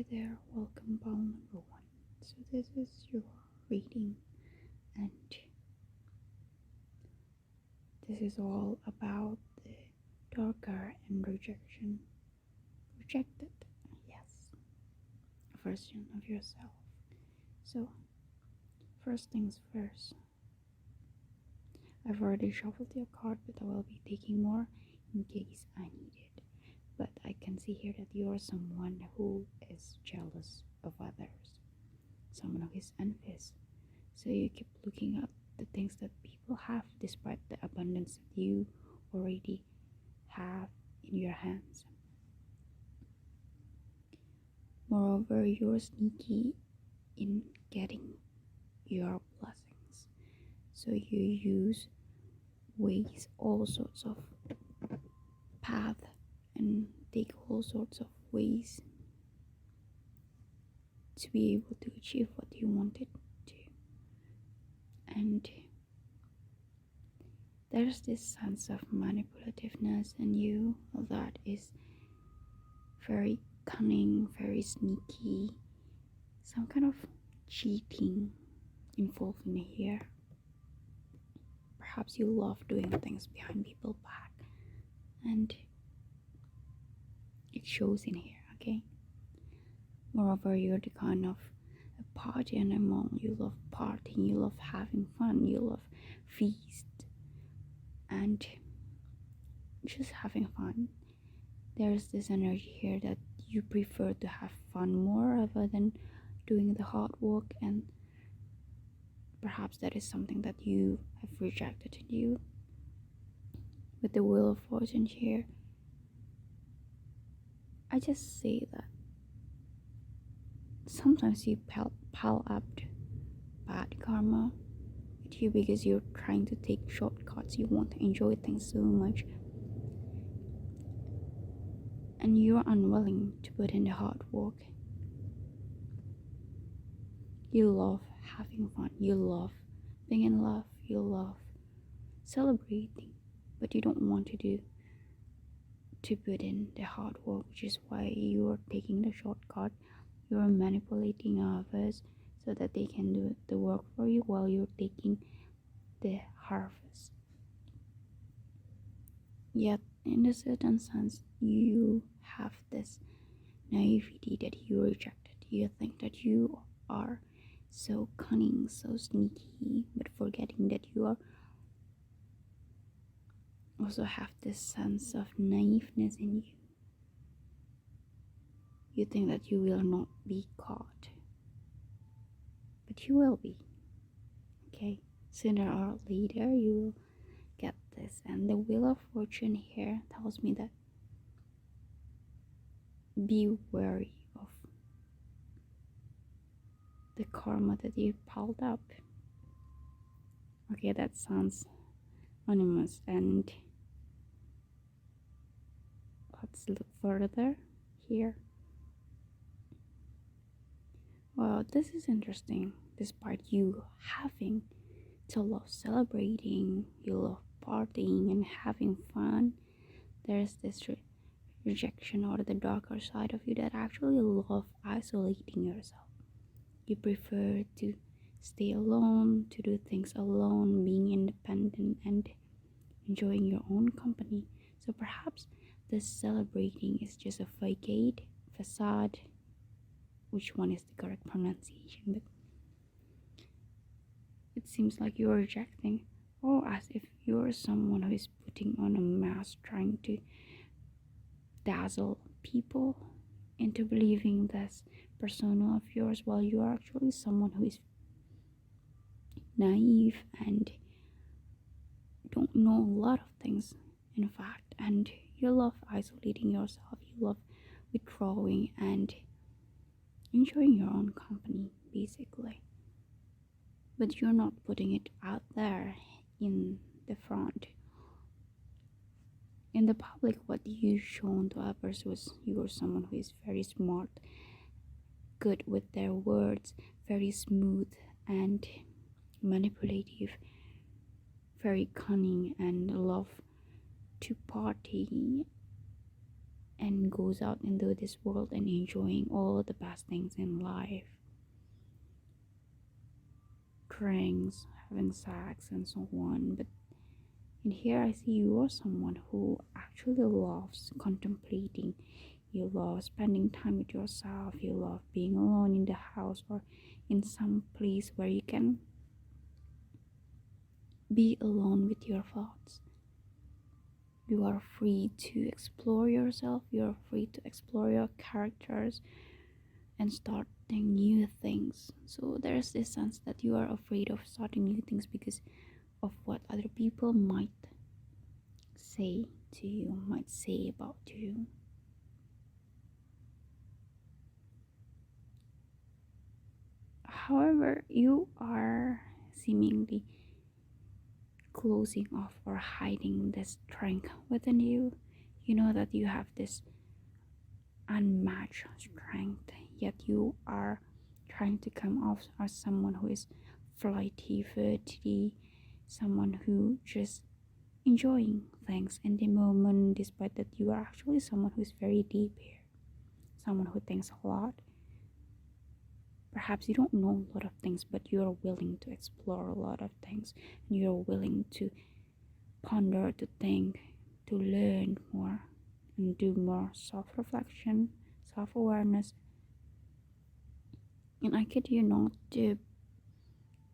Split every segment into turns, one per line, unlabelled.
Hi there, welcome pal number one. So this is your reading, and this is all about the darker and rejected, yes, version of yourself. So first things first, I've already shuffled your card, but I will be taking more in case I need it. But I can see here that you are someone who is jealous of others, someone who is envious. So you keep looking at the things that people have despite the abundance that you already have in your hands. Moreover, you're sneaky in getting your blessings. So you use ways, all sorts of paths, and take all sorts of ways to be able to achieve what you wanted to. And there's this sense of manipulativeness in you that is very cunning, very sneaky, some kind of cheating involved in here. Perhaps you love doing things behind people's back, and it shows in here, okay? Moreover, you're the kind of a party animal. You love partying, you love having fun, you love feast, and just having fun. There's this energy here that you prefer to have fun more rather than doing the hard work, and perhaps that is something that you have rejected in you. With the Wheel of Fortune here, I just say that sometimes you pile up bad karma with you because you're trying to take shortcuts. You want to enjoy things so much, and you're unwilling to put in the hard work. You love having fun, you love being in love, you love celebrating, but you don't want to put in the hard work, which is why you're taking the shortcut. You're manipulating others so that they can do the work for you while you're taking the harvest. Yet in a certain sense, you have this naivety that you rejected. You think that you are so cunning, so sneaky, but forgetting that you are also have this sense of naiveness in you. You think that you will not be caught, but you will be, okay? Sooner or later you will get this. And the Wheel of Fortune here tells me that be wary of the karma that you piled up. Okay, that sounds ominous, and let's look further here. Well, this is interesting. Despite you having to love celebrating, you love partying and having fun, there's this rejection or the darker side of you that actually love isolating yourself. You prefer to stay alone, to do things alone, being independent and enjoying your own company. So perhaps this celebrating is just a facade. Which one is the correct pronunciation? But it seems like you're rejecting, or as if you're someone who is putting on a mask, trying to dazzle people into believing this persona of yours, while you are actually someone who is naive and don't know a lot of things, in fact. And you love isolating yourself, you love withdrawing and enjoying your own company, basically. But you're not putting it out there in the front. In the public, what you shown to others was you were someone who is very smart, good with their words, very smooth and manipulative, very cunning, and love to party and goes out into this world and enjoying all the best things in life, drinks, having sex, and so on. But in here, I see you are someone who actually loves contemplating. You love spending time with yourself. You love being alone in the house or in some place where you can be alone with your thoughts. You are free to explore yourself. You are free to explore your characters and starting new things. So there's this sense that you are afraid of starting new things because of what other people might say to you, might say about you. However, you are seemingly closing off or hiding this strength within you. You know that you have this unmatched strength, yet you are trying to come off as someone who is flighty, flirty, someone who just enjoying things in the moment, despite that you are actually someone who is very deep here, someone who thinks a lot. Perhaps you don't know a lot of things, but you are willing to explore a lot of things, and you are willing to ponder, to think, to learn more, and do more self-reflection, self-awareness. And I kid you not,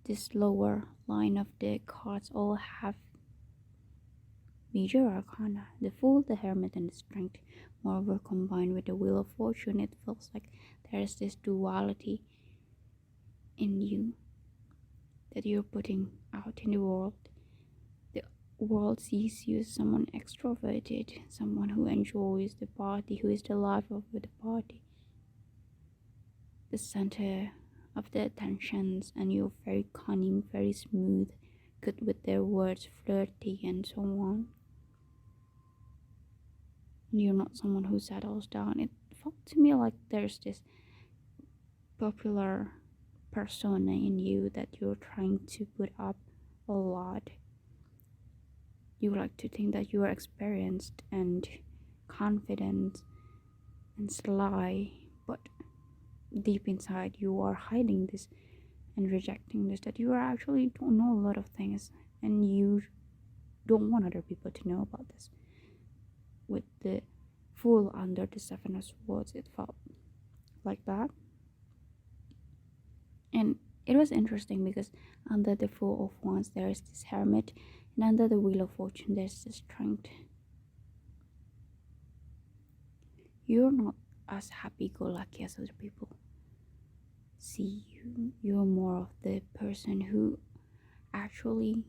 this lower line of the cards all have major arcana: the Fool, the Hermit, and the Strength. Moreover, combined with the Wheel of Fortune, it feels like there is this duality in you that you're putting out in the world. The world sees you as someone extroverted, someone who enjoys the party, who is the life of the party, the center of the attentions, and you're very cunning, very smooth, good with their words, flirty, and so on. You're not someone who settles down. It felt to me like there's this popular persona in you that you're trying to put up a lot. You like to think that you are experienced and confident and sly, but deep inside you are hiding this and rejecting this, that you are actually don't know a lot of things and you don't want other people to know about this. With the Fool under the Seven of Swords, it felt like that. And it was interesting because under the Fool of Wands there is this Hermit, and under the Wheel of Fortune there's this Strength. You're not as happy-go-lucky as other people see you. You're more of the person who actually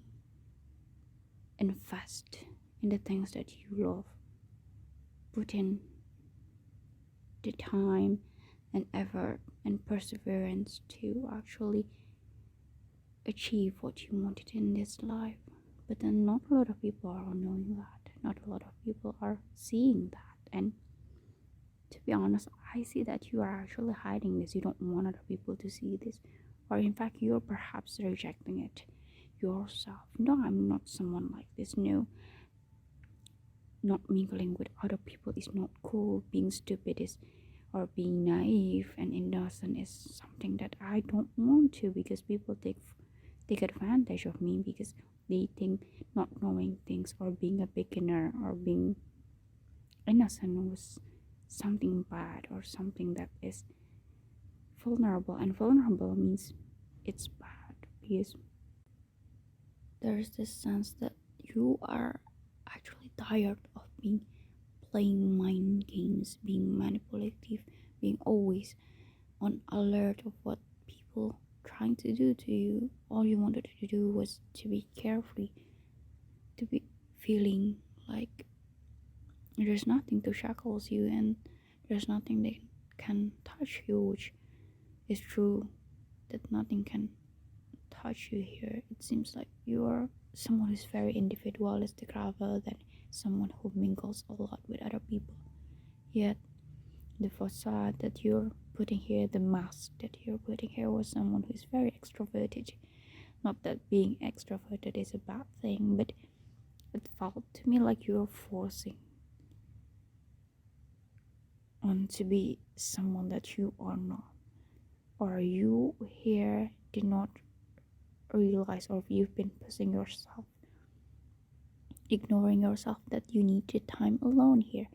invest in the things that you love, put in the time and effort and perseverance to actually achieve what you wanted in this life. But then not a lot of people are knowing that, not a lot of people are seeing that. And to be honest, I see that you are actually hiding this. You don't want other people to see this, or in fact you're perhaps rejecting it yourself. No, I'm not someone like this. No, not mingling with other people is not cool. Being stupid is, or being naive and innocent is something that I don't want to, because people take advantage of me because they think not knowing things or being a beginner or being innocent was something bad or something that is vulnerable, and vulnerable means it's bad because there's this sense that you are actually tired of being playing mind games, being manipulative, being always on alert of what people trying to do to you. All you wanted to do was to be carefree, to be feeling like there's nothing to shackles you and there's nothing that can touch you, which is true, that nothing can touch you here. It seems like you are someone who's very individualistic rather than someone who mingles a lot with other people. Yet the facade that you're putting here, the mask that you're putting here, was someone who's very extroverted. Not that being extroverted is a bad thing, but it felt to me like you're forcing on to be someone that you are not, or you here did not realize, or you've been pushing yourself, ignoring yourself, that you need the time alone here.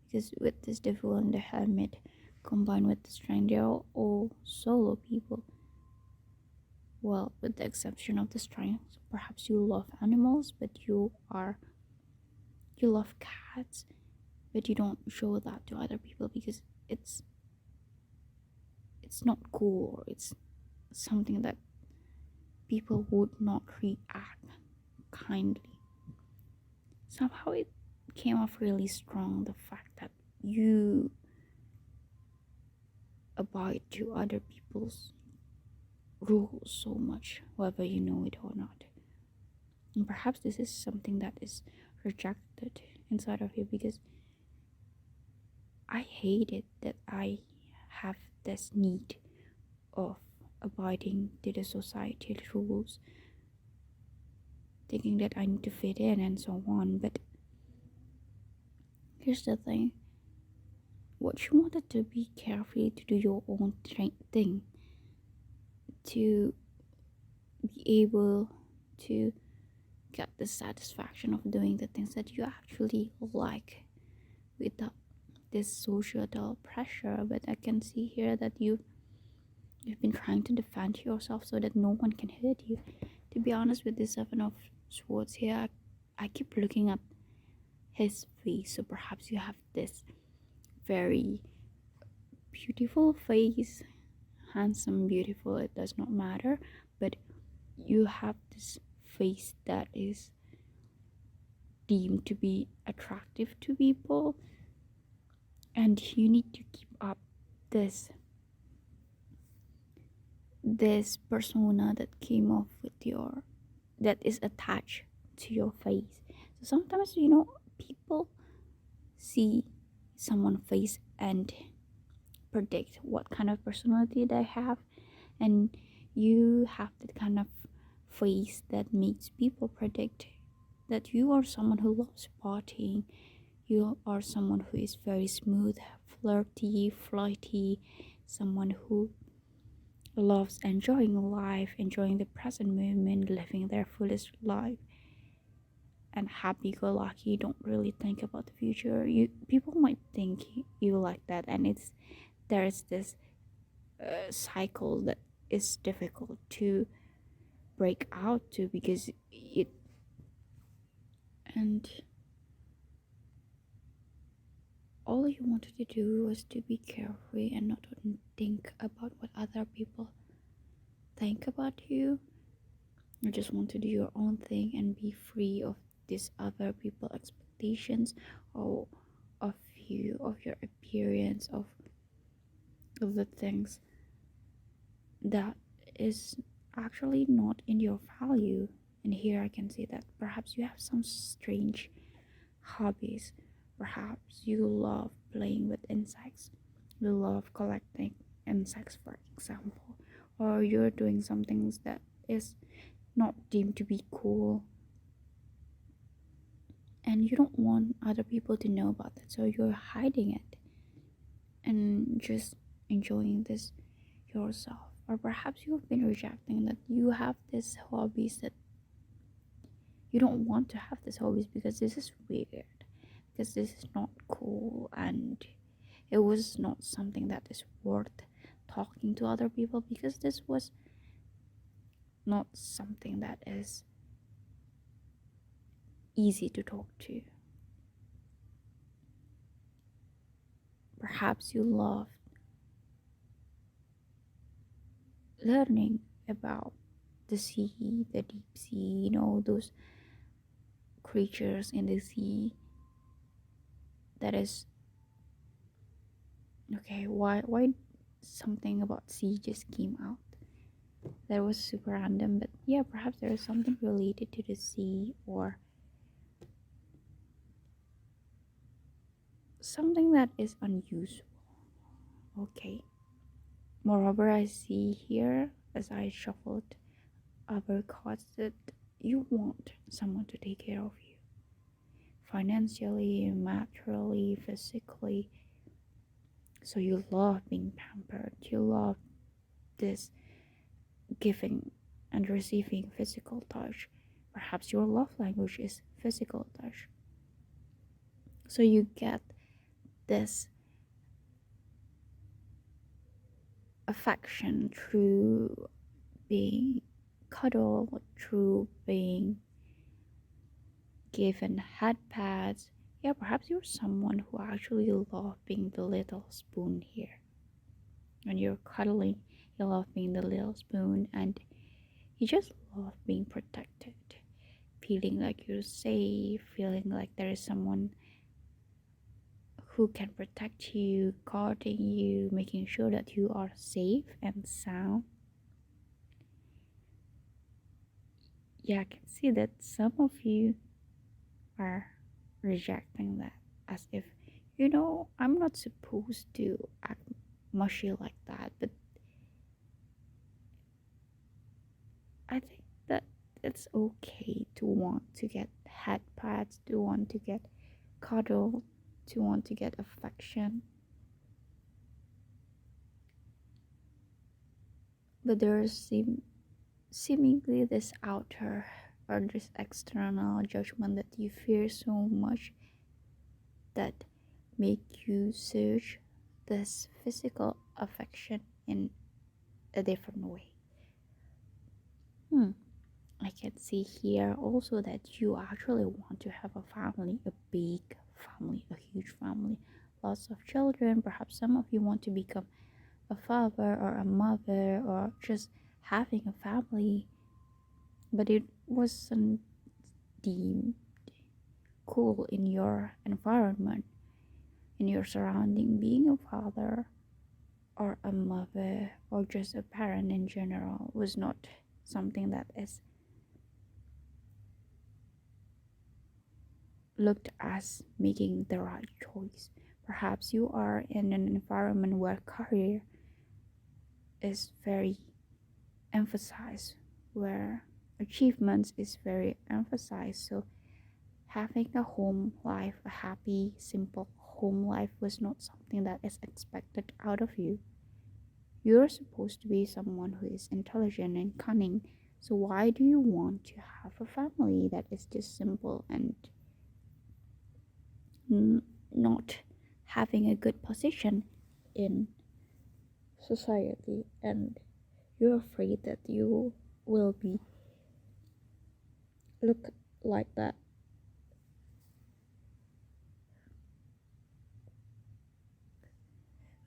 Because with this devil and the hermit combined with the strength, they are all solo people. Well, with the exception of the strength, perhaps you love animals, but you love cats, but you don't show that to other people because it's it's not cool, or it's something that people would not react kindly. Somehow it came off really strong, the fact that you abide to other people's rules so much, whether you know it or not. And perhaps this is something that is rejected inside of you, because I hate it that I have this need of abiding to the societal rules, thinking that I need to fit in and so on. But here's the thing, what you wanted to be carefree, to do your own thing, to be able to get the satisfaction of doing the things that you actually like without this societal pressure. But I can see here that you've been trying to defend yourself so that no one can hurt you. To be honest, with the Seven of Swords here, I keep looking at his face. So perhaps you have this very beautiful face, handsome, beautiful, it does not matter, but you have this face that is deemed to be attractive to people, and you need to keep up this persona that came off with your, that is attached to your face. So sometimes, people see someone's face and predict what kind of personality they have, and you have that kind of face that makes people predict that you are someone who loves partying, you are someone who is very smooth, flirty, flighty, someone who loves enjoying life, enjoying the present moment, living their fullest life, and happy-go-lucky, don't really think about the future. You people might think you like that, and there is this cycle that is difficult to break out to, because it and all you wanted to do was to be carefree and not to think about what other people think about you. You just want to do your own thing and be free of these other people expectations, or of you, of your appearance, of the things that is actually not in your value. And here I can see that perhaps you have some strange hobbies. Perhaps you love playing with insects, you love collecting insects, for example, or you're doing some things that is not deemed to be cool, and you don't want other people to know about it, so you're hiding it and just enjoying this yourself. Or perhaps you've been rejecting that you have these hobbies, that you don't want to have these hobbies because this is weird, because this is not cool, and it was not something that is worth talking to other people, because this was not something that is easy to talk to. Perhaps you love learning about the sea, the deep sea, those creatures in the sea. That is okay. Why something about sea just came out? That was super random, but yeah, perhaps there is something related to the sea, or something that is unusual. Okay. Moreover, I see here as I shuffled other cards that you want someone to take care of you financially, materially, physically. So you love being pampered, you love this giving and receiving physical touch. Perhaps your love language is physical touch. So you get this affection through being cuddled, through being given head pads. Yeah, perhaps you're someone who actually love being the little spoon here. When you're cuddling, you love being the little spoon, and you just love being protected, feeling like you're safe, feeling like there is someone who can protect you, guarding you, making sure that you are safe and sound. Yeah, I can see that some of you are rejecting that as if, I'm not supposed to act mushy like that, but I think that it's okay to want to get head pats, to want to get cuddled, to want to get affection. But there's seemingly this outer or this external judgment that you fear so much that make you search this physical affection in a different way. I can see here also that you actually want to have a family, a big family, a huge family, lots of children. Perhaps some of you want to become a father or a mother or just having a family, but it wasn't deemed cool in your environment, in your surrounding. Being a father or a mother or just a parent in general was not something that is looked as making the right choice. Perhaps you are in an environment where career is very emphasized, where achievements is very emphasized. So having a home life, a happy, simple home life was not something that is expected out of you. You're supposed to be someone who is intelligent and cunning. So why do you want to have a family that is just simple and not having a good position in society, and you're afraid that you will be look like that?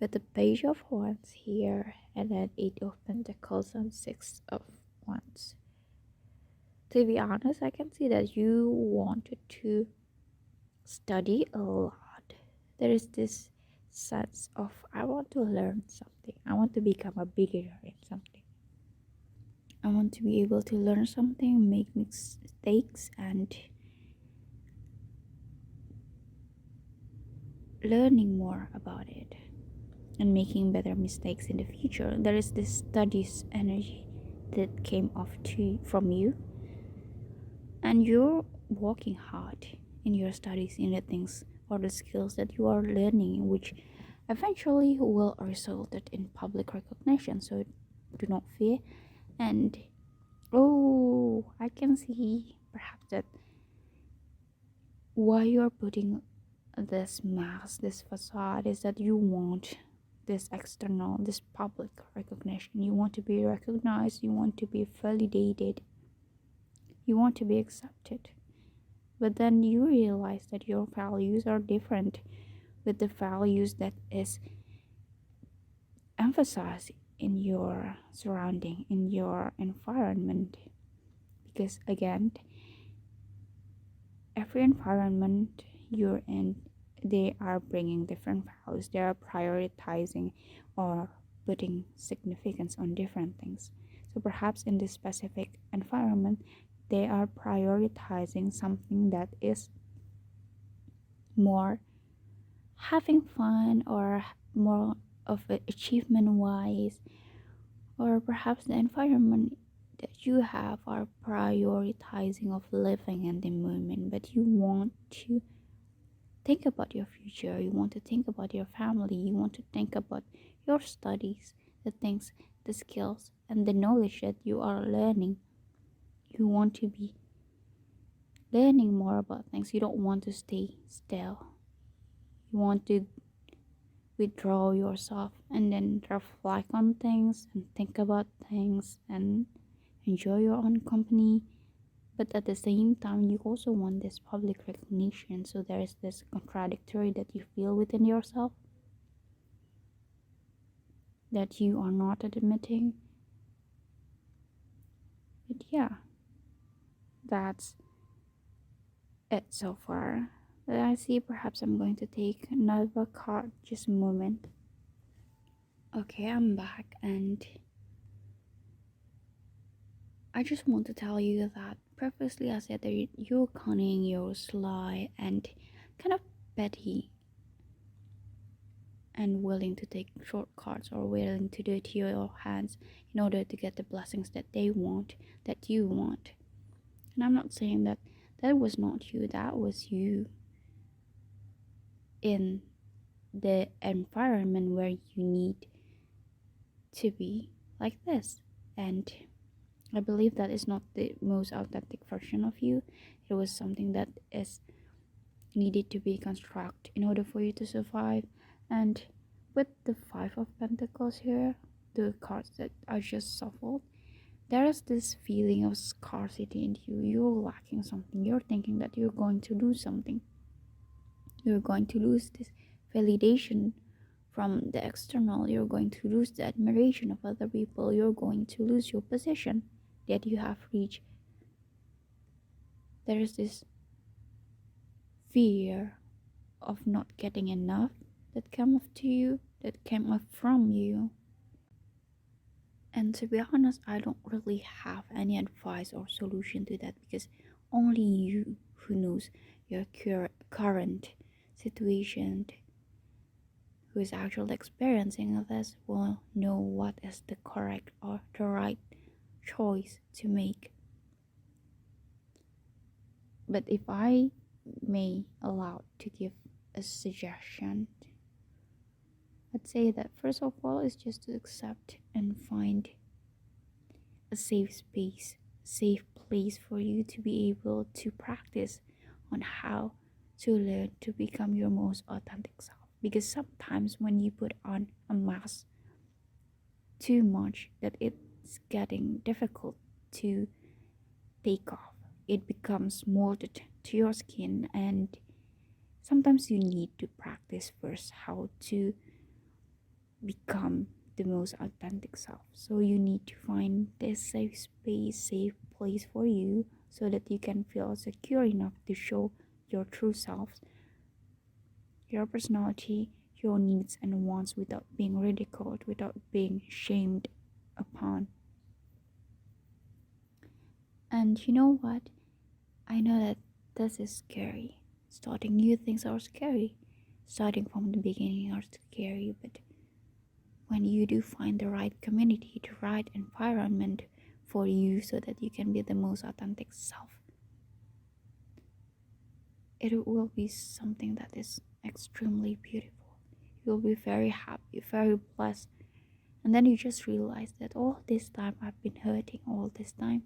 With the page of wands here and then 8 of pentacles and 6 of wands, to be honest, I can see that you wanted to study a lot. There is this sense of, I want to learn something, I want to become a beginner in something, I want to be able to learn something, make mistakes, and learning more about it and making better mistakes in the future. There is this studies energy that came off from you, and you're working hard in your studies, in the things or the skills that you are learning, which eventually will result in public recognition. So do not fear. And oh, I can see perhaps that why you're putting this mask, this facade, is that you want this external, this public recognition. You want to be recognized, you want to be validated, you want to be accepted. But then you realize that your values are different with the values that is emphasized in your surrounding, in your environment. Because again, every environment you're in, they are bringing different values, they are prioritizing or putting significance on different things. So perhaps in this specific environment, they are prioritizing something that is more having fun or more of an achievement wise, or perhaps the environment that you have are prioritizing of living in the moment, but you want to think about your future, you want to think about your family, you want to think about your studies, the things, the skills, and the knowledge that you are learning. You want to be learning more about things. You don't want to stay still. You want to withdraw yourself and then reflect on things and think about things and enjoy your own company. But at the same time, you also want this public recognition. So there is this contradictory that you feel within yourself that you are not admitting. But yeah, that's it so far. But I see perhaps I'm going to take another card. Just a moment. Okay, I'm back, and I just want to tell you that previously I said that you're cunning, you're sly, and kind of petty, and willing to take shortcuts or willing to dirty your hands in order to get the blessings that they want, that you want. And I'm not saying that that was not you, that was you in the environment where you need to be like this. And I believe that is not the most authentic version of you. It was something that is needed to be constructed in order for you to survive. And with the Five of Pentacles here, the cards that I just shuffled, there is this feeling of scarcity in you. You're lacking something. You're thinking that you're going to lose something. You're going to lose this validation from the external. You're going to lose the admiration of other people. You're going to lose your position that you have reached. There is this fear of not getting enough that came up to you, that came up from you. And to be honest, I don't really have any advice or solution to that, because only you who knows your current situation, who is actually experiencing this, will know what is the correct or the right choice to make. But if I may allow to give a suggestion, I'd say that first of all is just to accept and find a safe space, safe place for you to be able to practice on how to learn to become your most authentic self. Because sometimes when you put on a mask too much, that it's getting difficult to take off. It becomes molded to your skin, and sometimes you need to practice first how to become the most authentic self. So you need to find this safe space, safe place for you, so that you can feel secure enough to show your true self, your personality, your needs and wants, without being ridiculed, without being shamed upon. And you know what? I know that this is scary. Starting new things are scary. Starting from the beginning are scary, but when you do find the right community, the right environment for you so that you can be the most authentic self, it will be something that is extremely beautiful. You'll be very happy, very blessed. And then you just realize that all this time I've been hurting, all this time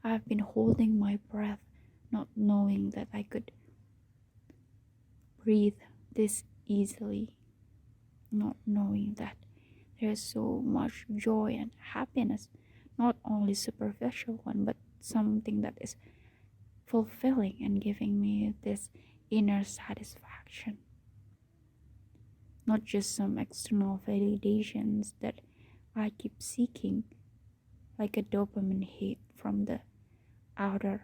I've been holding my breath, not knowing that I could breathe this easily, not knowing that there's so much joy and happiness, not only superficial one, but something that is fulfilling and giving me this inner satisfaction. Not just some external validations that I keep seeking, like a dopamine hit from the outer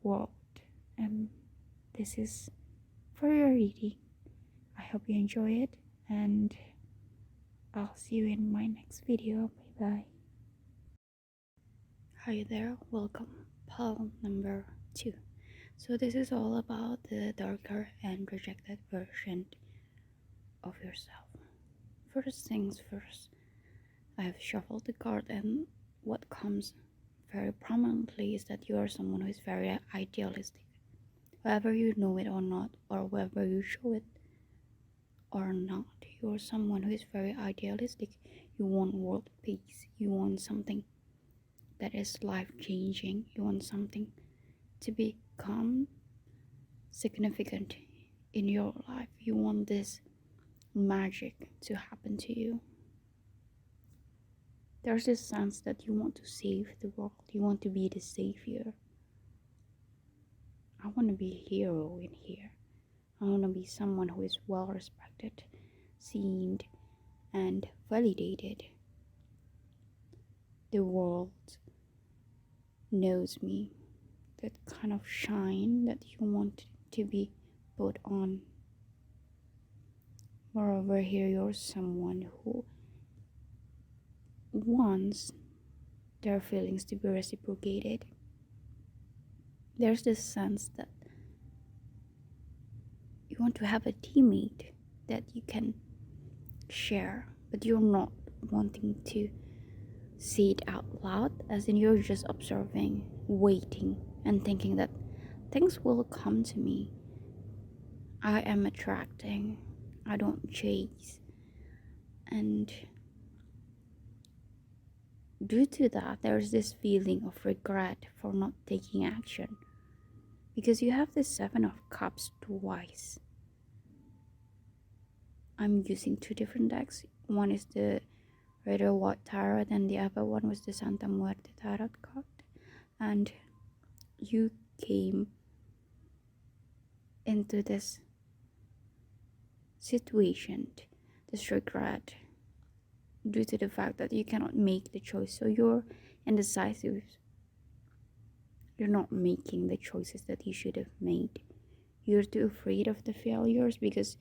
world. And this is for your reading. I hope you enjoy it, and I'll see you in my next video. Bye bye. Hi there, welcome. Pile number 2. So this is all about the darker and rejected version of yourself. First things first, I have shuffled the card, and what comes very prominently is that you are someone who is very idealistic. whether you know it or not, or whether you show it or not. You're someone who is very idealistic. You want world peace. You want something that is life changing. You want something to become significant in your life. You want this magic to happen to you. There's this sense that you want to save the world. You want to be the savior. I want to be a hero in here. I want to be someone who is well respected, seen, and validated. The world knows me. That kind of shine that you want to be put on. Moreover, here you're someone who wants their feelings to be reciprocated. There's this sense that you want to have a teammate that you can share, but you're not wanting to say it out loud, as in you're just observing, waiting, and thinking that things will come to me. I am attracting, I don't chase. And due to that, there's this feeling of regret for not taking action, because you have the Seven of Cups twice. I'm using two different decks. One is the Red or White Tarot, and the other one was the Santa Muerte Tarot card. And you came into this situation, this regret, due to the fact that you cannot make the choice. So you're indecisive. You're not making the choices that you should have made. You're too afraid of the failures, because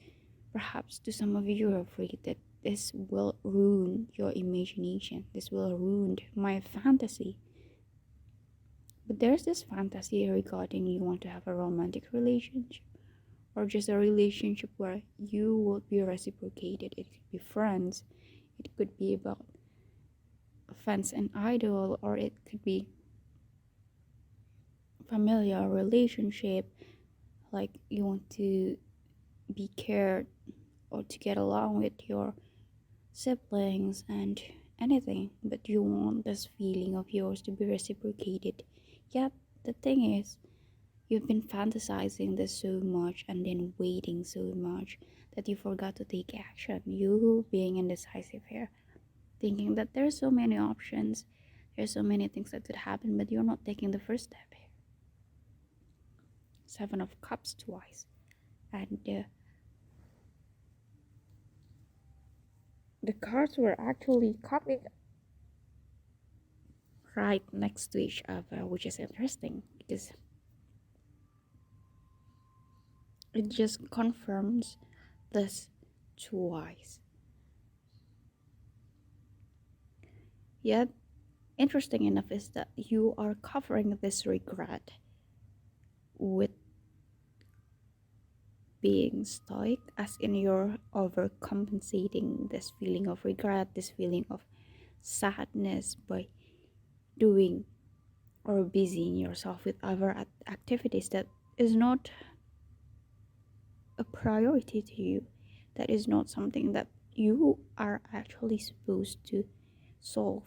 perhaps to some of you, you're afraid that this will ruin your imagination. This will ruin my fantasy. But there's this fantasy regarding you want to have a romantic relationship, or just a relationship where you will be reciprocated. It could be friends, it could be about fans and idol, or it could be familiar relationship, like you want to be cared or to get along with your siblings and anything, but you want this feeling of yours to be reciprocated. Yet the thing is, you've been fantasizing this so much and then waiting so much that you forgot to take action. You being indecisive here, thinking that there's so many options, there's so many things that could happen, but you're not taking the first step here. Seven of Cups twice, and the cards were actually coming right next to each other, which is interesting because it just confirms this twice. Yet, interesting enough is that you are covering this regret with being stoic, as in you're overcompensating this feeling of regret, this feeling of sadness, by doing or busying yourself with other activities that is not a priority to you, that is not something that you are actually supposed to solve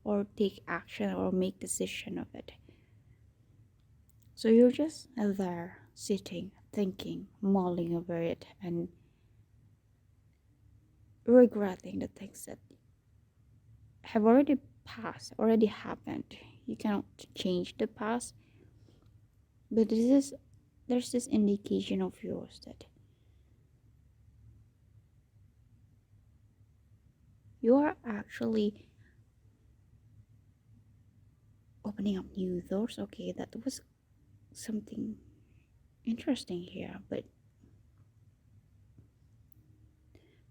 or take action or make decision of it. So you're just there sitting, thinking, mulling over it, and regretting the things that have already passed, already happened. You cannot change the past, but there's this indication of yours that you are actually opening up new doors. Okay, that was something interesting here, but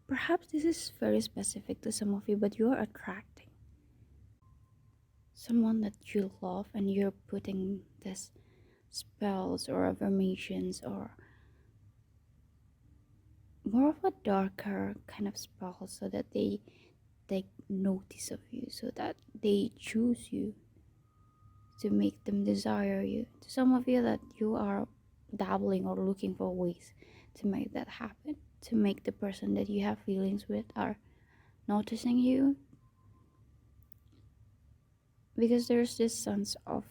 perhaps this is very specific to some of you, but you're attracting someone that you love, and you're putting this spells or affirmations or more of a darker kind of spell, so that they take notice of you, so that they choose you, to make them desire you. To some of you, that you are dabbling or looking for ways to make that happen, to make the person that you have feelings with are noticing you, because there's this sense of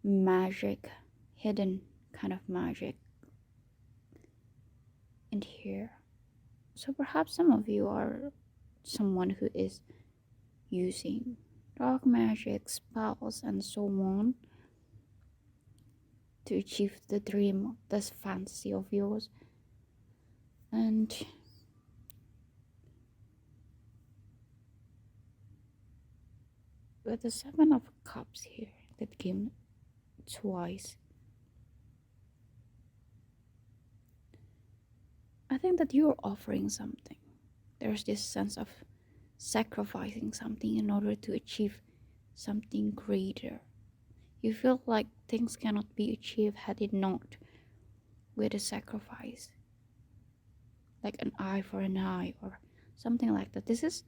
magic, hidden kind of magic in here. So perhaps some of you are someone who is using dark magic, spells, and so on to achieve the dream, this fantasy of yours. And with the Seven of Cups here that came twice, I think that you're offering something. There's this sense of sacrificing something in order to achieve something greater. You feel like things cannot be achieved had it not with a sacrifice, like an eye for an eye or something like that. This is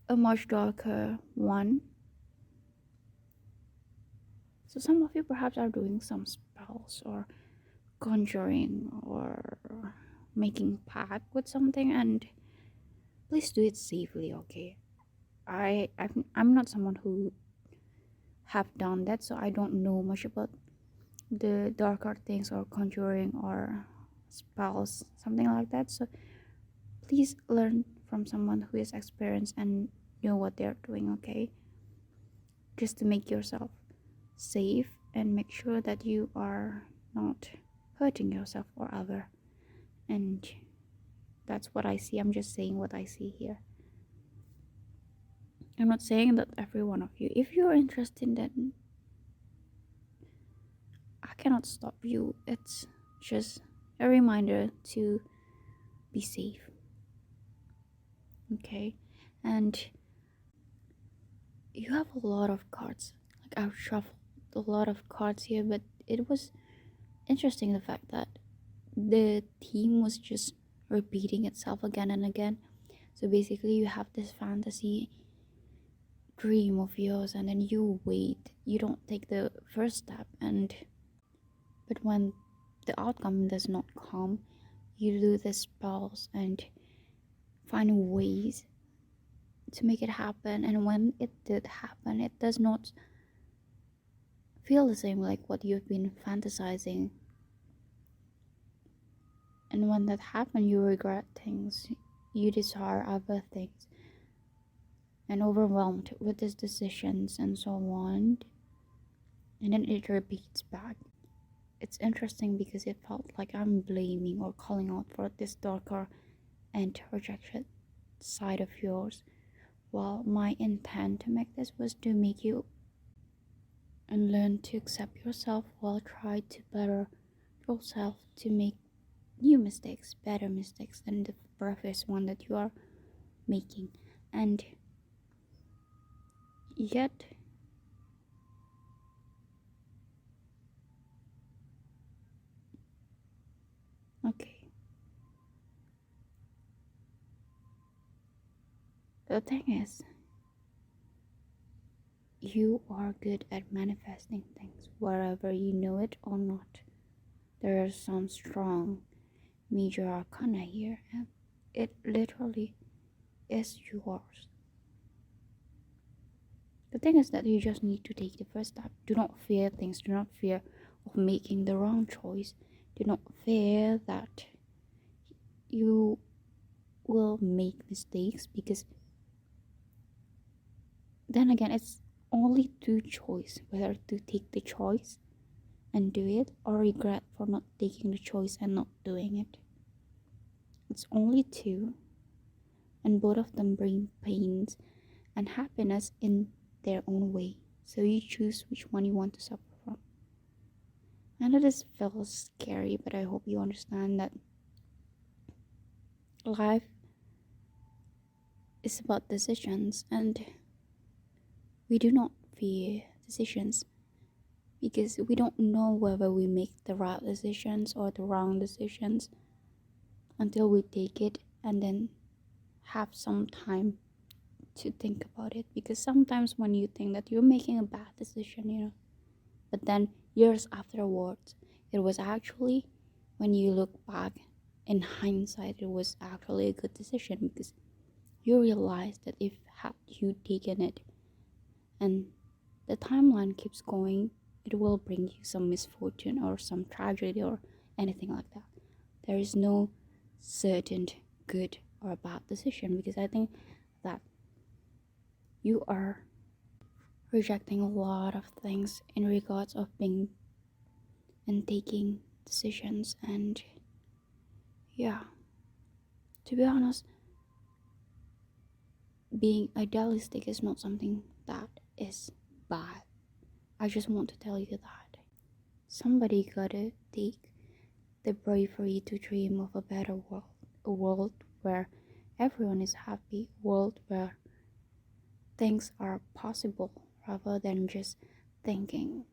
a much darker one. So some of you perhaps are doing some spells or conjuring or making pact with something, and please do it safely, okay? I'm not someone who have done that, so I don't know much about the darker things or conjuring or spells, something like that. So please learn from someone who is experienced and know what they're doing, okay? Just to make yourself safe and make sure that you are not hurting yourself or other. And that's what I see. I'm just saying what I see here. I'm not saying that every one of you. If you're interested, then I cannot stop you. It's just a reminder to be safe. Okay? And you have a lot of cards. Like I've shuffled a lot of cards here, but it was interesting the fact that the theme was just repeating itself again and again. So basically you have this fantasy dream of yours, and then you wait, you don't take the first step, and but when the outcome does not come, you do the spells and find ways to make it happen. And when it did happen, it does not feel the same like what you've been fantasizing. And when that happens, you regret things, you desire other things, and overwhelmed with these decisions and so on. And then it repeats back. It's interesting because it felt like I'm blaming or calling out for this darker and rejected side of yours, while my intent to make this was to make you and learn to accept yourself while try to better yourself, to make new mistakes, better mistakes than the previous one that you are making. And yet okay, the thing is, you are good at manifesting things wherever you know it or not. There are some strong major arcana here, and it literally is yours. The thing is that you just need to take the first step. Do not fear things. Do not fear of making the wrong choice. Do not fear that you will make mistakes, because then again, it's only two choice, whether to take the choice and do it, or regret for not taking the choice and not doing it. It's only two, and both of them bring pains and happiness in their own way. So you choose which one you want to suffer from. I know this feels scary, but I hope you understand that life is about decisions, and we do not fear decisions because we don't know whether we make the right decisions or the wrong decisions until we take it and then have some time to think about it. Because sometimes when you think that you're making a bad decision, but then years afterwards it was actually, when you look back in hindsight, it was actually a good decision because you realize that if had you taken it and the timeline keeps going, it will bring you some misfortune or some tragedy or anything like that. There is no certain good or bad decision because I think that you are rejecting a lot of things in regards of being and taking decisions. And yeah, to be honest, being idealistic is not something that is bad. I just want to tell you that somebody gotta take the bravery to dream of a better world, a world where everyone is happy, a world where things are possible rather than just thinking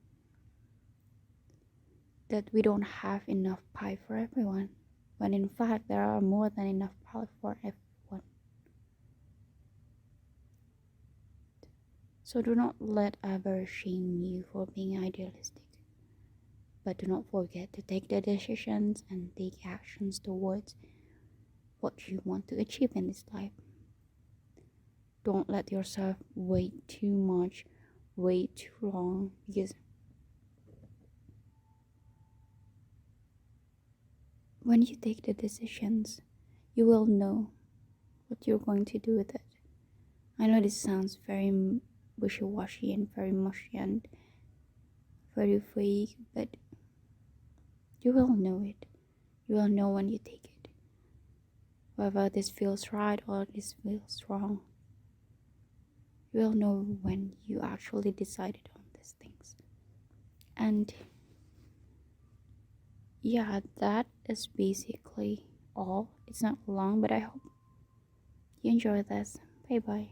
that we don't have enough pie for everyone, when in fact there are more than enough pie for everyone. So do not let others shame you for being idealistic, but do not forget to take the decisions and take actions towards what you want to achieve in this life. Don't let yourself wait too much, wait too long, because when you take the decisions, you will know what you're going to do with it. I know this sounds very wishy-washy and very mushy and very vague, but you will know it. You will know when you take it. Whether this feels right or this feels wrong. You will know when you actually decided on these things. And yeah, that is basically all. It's not long, but I hope you enjoy this. Bye bye.